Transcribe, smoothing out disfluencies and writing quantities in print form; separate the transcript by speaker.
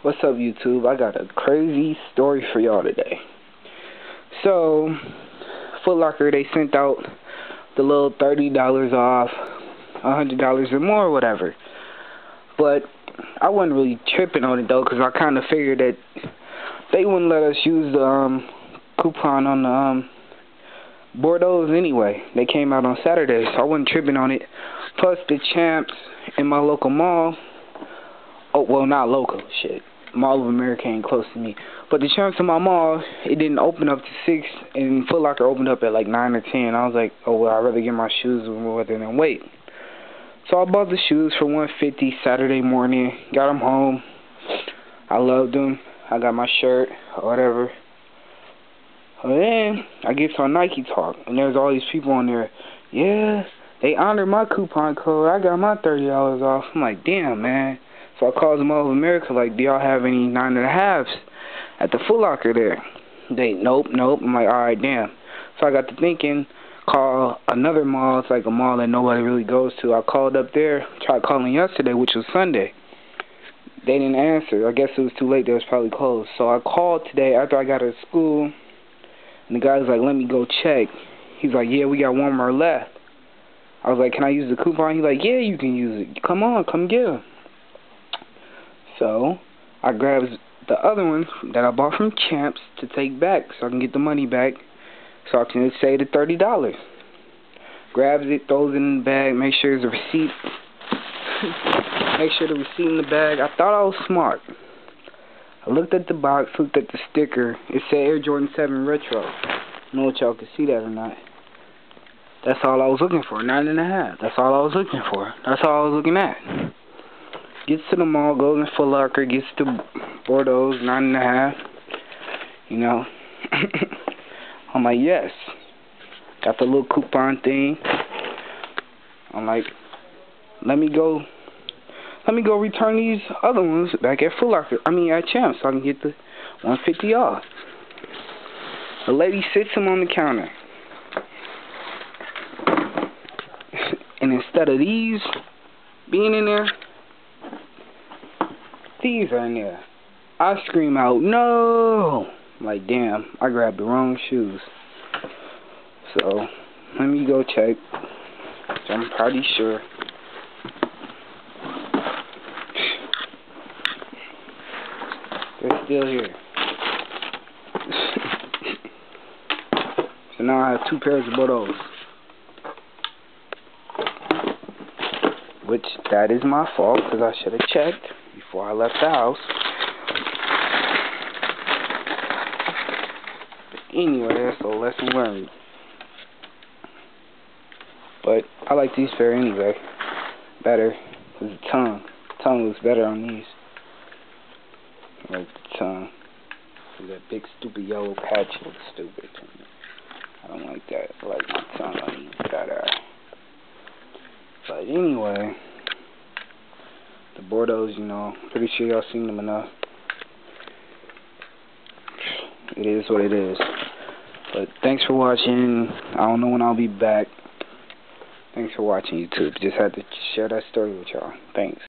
Speaker 1: What's up, YouTube? I got a crazy story for y'all today. So, Foot Locker, they sent out the little $30 off, $100 or more, or whatever. But I wasn't really tripping on it though, because I kind of figured that they wouldn't let us use the coupon on the Bordeaux anyway. They came out on Saturday, so I wasn't tripping on it. Plus, the Champs in my local mall. Oh, well, not local, shit. Mall of America ain't close to me. But the Champs in my mall, it didn't open up to 6, and Foot Locker opened up at like 9 or 10. I was like, oh, well, I'd rather get my shoes rather than wait. So I bought the shoes for $150 Saturday morning. Got them home. I loved them. I got my shirt or whatever. And then I get to a Nike Talk, and there's all these people on there. Yeah, they honored my coupon code. I got my $30 off. I'm like, damn, man. So I called the Mall of America, like, do y'all have any 9.5s at the Foot Locker there? They, nope. I'm like, alright, damn. So I got to thinking, call another mall. It's like a mall that nobody really goes to. I called up there, tried calling yesterday, which was Sunday. They didn't answer. I guess it was too late. They was probably closed. So I called today after I got out of school, and the guy was like, let me go check. He's like, yeah, we got one more left. I was like, can I use the coupon? He's like, yeah, you can use it. Come on, come get them. So I grabbed the other ones that I bought from Champs to take back so I can get the money back so I can save the $30. Grabs it, throws it in the bag, make sure there's a receipt. Make sure the receipt in the bag. I thought I was smart. I looked at the box, looked at the sticker. It said Air Jordan 7 Retro. I don't know if y'all can see that or not. That's all I was looking for, 9.5. That's all I was looking for. That's all I was looking at. Gets to the mall, goes in Foot Locker, gets to Bordeaux, 9.5. You know. I'm like, yes. Got the little coupon thing. I'm like, let me go return these other ones back at Foot Locker. At Champs, so I can get the $150 off. The lady sits them on the counter. And instead of these being in there, these are in there. I scream out, no! I'm like, damn, I grabbed the wrong shoes. So, let me go check. I'm pretty sure. They're still here. So now I have 2 pairs of Bordeaux. Which, that is my fault, because I should have checked before I left the house. Anyway, that's a lesson learned. But I like these pair anyway. Better. Because the tongue. Tongue looks better on these. I like the tongue. That big stupid yellow patch looks stupid. I don't like that. I like my tongue on these better. But anyway, the Bordeaux, you know, pretty sure y'all seen them enough. It is what it is. But thanks for watching. I don't know when I'll be back. Thanks for watching, YouTube. Just had to share that story with y'all. Thanks.